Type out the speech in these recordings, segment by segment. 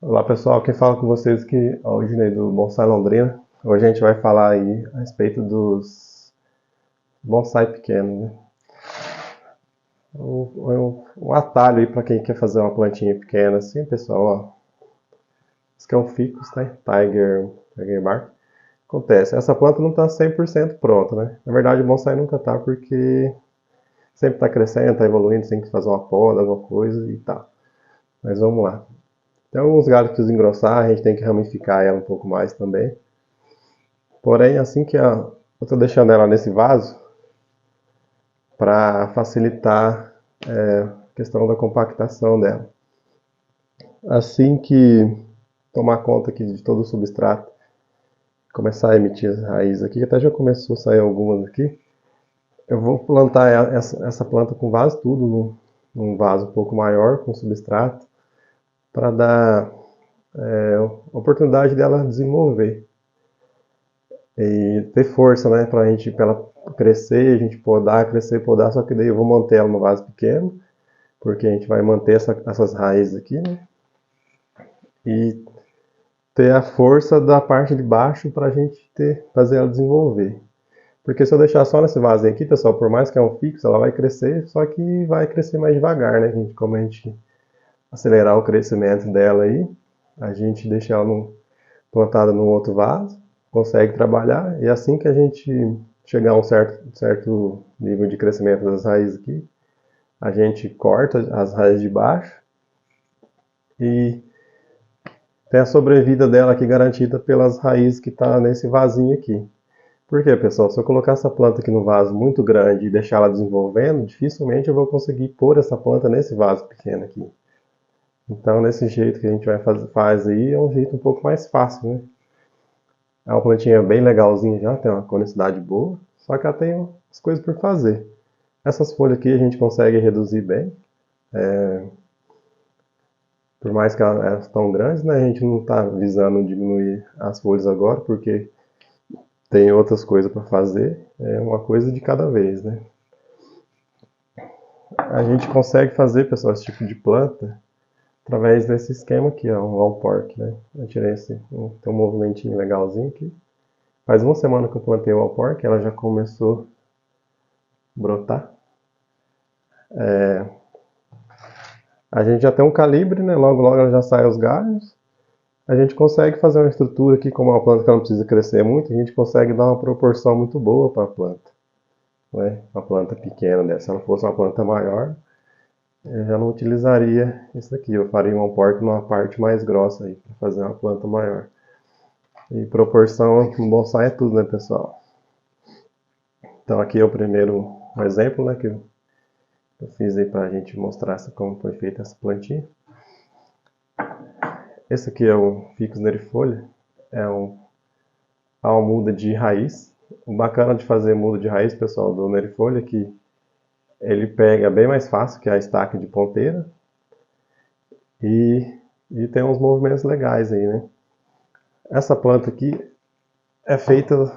Olá pessoal, quem fala com vocês aqui é o Dinei do Bonsai Londrina. Hoje a gente vai falar aí a respeito dos bonsai pequenos, né? Um atalho aí para quem quer fazer uma plantinha pequena assim, pessoal, ó. Esse aqui é um ficus, né? Tiger Bark. Acontece, essa planta não está 100% pronta, né? Na verdade o bonsai nunca tá porque sempre está crescendo, está evoluindo, tem que fazer uma poda, alguma coisa e tal. Mas vamos lá. Tem alguns galhos que precisam engrossar, a gente tem que ramificar ela um pouco mais também. Porém, assim que eu estou deixando ela nesse vaso para facilitar a questão da compactação dela. Assim que tomar conta aqui de todo o substrato, começar a emitir as raízes aqui, até já começou a sair algumas aqui, eu vou plantar essa planta com vaso tudo num vaso um pouco maior, com substrato, para dar oportunidade dela desenvolver e ter força, né, pra ela crescer, a gente podar, crescer, podar, só que daí eu vou manter ela no vaso pequeno, porque a gente vai manter essas raízes aqui, né, e ter a força da parte de baixo pra gente fazer ela desenvolver. Porque se eu deixar só nesse vasinho aqui, pessoal, por mais que é um fixo, ela vai crescer, só que vai crescer mais devagar, né, gente, como a gente acelerar o crescimento dela aí, a gente deixa ela plantada num outro vaso, consegue trabalhar, e assim que a gente chegar a um certo nível de crescimento das raízes aqui, a gente corta as raízes de baixo e tem a sobrevida dela aqui garantida pelas raízes que está nesse vasinho aqui. Por quê, pessoal? Se eu colocar essa planta aqui no vaso muito grande e deixar ela desenvolvendo, dificilmente eu vou conseguir pôr essa planta nesse vaso pequeno aqui. Então, nesse jeito que a gente faz aí, é um jeito um pouco mais fácil, né? É uma plantinha bem legalzinha já, tem uma conicidade boa, só que ela tem as coisas por fazer. Essas folhas aqui a gente consegue reduzir bem, por mais que elas estão grandes, né? A gente não está visando diminuir as folhas agora, porque tem outras coisas para fazer, é uma coisa de cada vez, né? A gente consegue fazer, pessoal, esse tipo de planta através desse esquema aqui, ó, um wall pork, né? Eu tirei tem um movimentinho legalzinho aqui. Faz uma semana que eu plantei o wall pork, ela já começou a brotar. A gente já tem um calibre, né? Logo logo ela já sai os galhos. A gente consegue fazer uma estrutura aqui, como é uma planta que ela não precisa crescer muito, a gente consegue dar uma proporção muito boa para a planta. Né? Uma planta pequena dessa, se ela fosse uma planta maior, eu já não utilizaria isso aqui. Eu faria um porte numa parte mais grossa aí, para fazer uma planta maior. E proporção no bonsai é tudo, né, pessoal? Então aqui é o primeiro exemplo, né, que eu fiz aí para a gente mostrar como foi feita essa plantinha. Esse aqui é o Ficus nerifolia, é uma muda de raiz. O bacana de fazer muda de raiz, pessoal, do nerifolia é que ele pega bem mais fácil que a estaca de ponteira e tem uns movimentos legais aí, né? Essa planta aqui é feita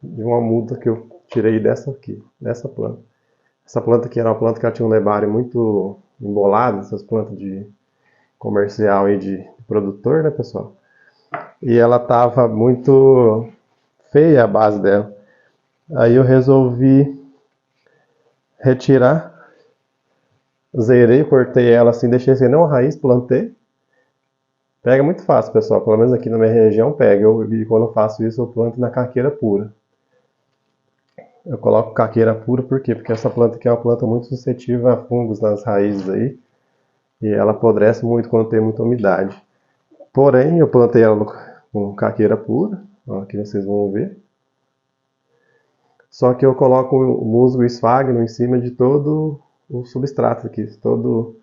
de uma muda que eu tirei dessa planta. Essa planta aqui era uma planta que ela tinha um nebário muito embolado, essas plantas de comercial e de produtor, né, pessoal? E ela tava muito feia a base dela. Aí eu resolvi retirar, zerei, cortei ela assim, deixei sem nenhuma raiz, plantei. Pega muito fácil, pessoal, pelo menos aqui na minha região pega. Quando eu faço isso, eu planto na caqueira pura. Eu coloco caqueira pura por quê? Porque essa planta aqui é uma planta muito suscetível a fungos nas raízes aí. E ela apodrece muito quando tem muita umidade. Porém, eu plantei ela com caqueira pura, ó, aqui vocês vão ver. Só que eu coloco o musgo e esfagno em cima de todo o substrato aqui, toda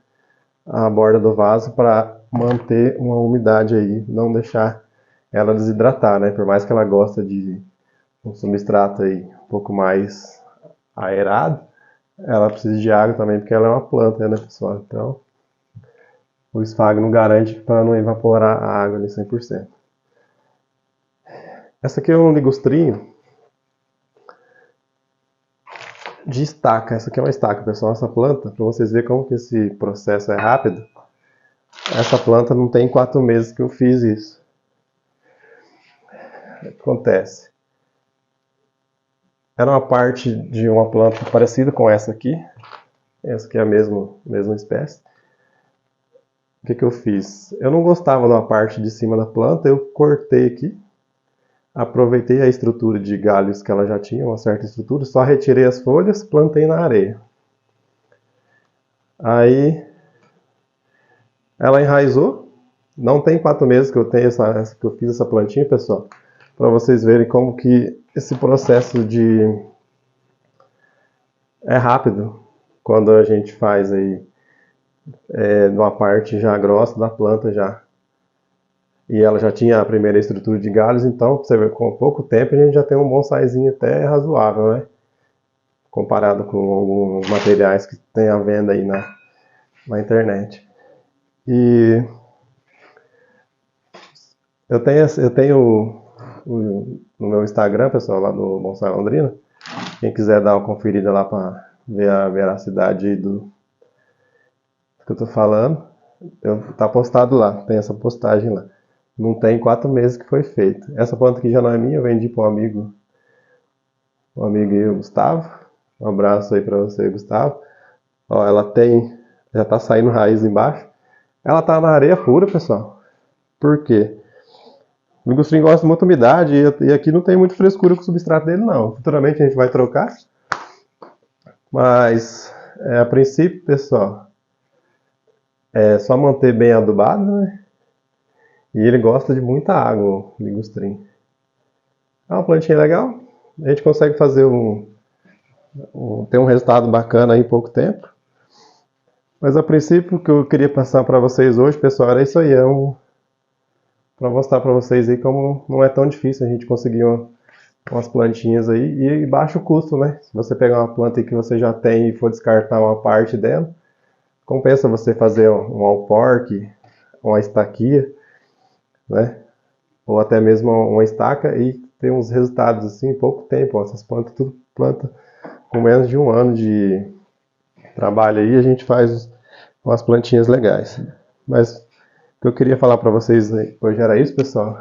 a borda do vaso para manter uma umidade aí, não deixar ela desidratar, né? Por mais que ela goste de um substrato aí um pouco mais aerado, ela precisa de água também porque ela é uma planta, né, pessoal? Então, o esfagno garante para não evaporar a água ali 100%. Essa aqui é um ligustrinho de estaca. Essa aqui é uma estaca, pessoal. Essa planta, para vocês verem como que esse processo é rápido. Essa planta não tem 4 meses que eu fiz isso. O que acontece? Era uma parte de uma planta parecida com essa aqui. Essa aqui é a mesma espécie. O que eu fiz? Eu não gostava da parte de cima da planta, eu cortei aqui. Aproveitei a estrutura de galhos que ela já tinha, uma certa estrutura, só retirei as folhas, plantei na areia. Aí ela enraizou. Não tem 4 meses que eu tenho que eu fiz essa plantinha, pessoal. Para vocês verem como que esse processo é rápido quando a gente faz aí numa parte já grossa da planta já. E ela já tinha a primeira estrutura de galhos, então você vê, com pouco tempo a gente já tem um bonsaizinho até razoável, né? Comparado com alguns materiais que tem à venda aí na internet. E eu tenho no meu Instagram, pessoal, lá do Bonsai Londrina. Quem quiser dar uma conferida lá para ver a veracidade aí do que eu tô falando, tá postado lá, tem essa postagem lá. Não tem 4 meses que foi feito. Essa planta aqui já não é minha, eu vendi para um amigo aí, o Gustavo. Um abraço aí para você, Gustavo. Ó, já tá saindo raiz embaixo. Ela tá na areia pura, pessoal. Por quê? O ligustrim gosta de muita umidade e aqui não tem muito frescura com o substrato dele, não. Futuramente a gente vai trocar. Mas, a princípio, pessoal, é só manter bem adubado, né? E ele gosta de muita água, o ligustrim. É uma plantinha legal. A gente consegue fazer ter um resultado bacana aí em pouco tempo. Mas a princípio, o que eu queria passar para vocês hoje, pessoal, era isso aí. Para mostrar para vocês aí como não é tão difícil a gente conseguir umas plantinhas aí e baixo custo, né? Se você pegar uma planta que você já tem e for descartar uma parte dela, compensa você fazer um alporque, uma estaquia, né? Ou até mesmo uma estaca e ter uns resultados assim em pouco tempo. Ó, essas plantas, tudo planta com menos de 1 ano de trabalho aí, a gente faz umas plantinhas legais. Mas o que eu queria falar para vocês hoje era isso, pessoal.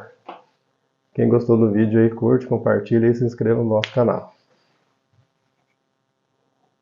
Quem gostou do vídeo aí, curte, compartilha e se inscreva no nosso canal.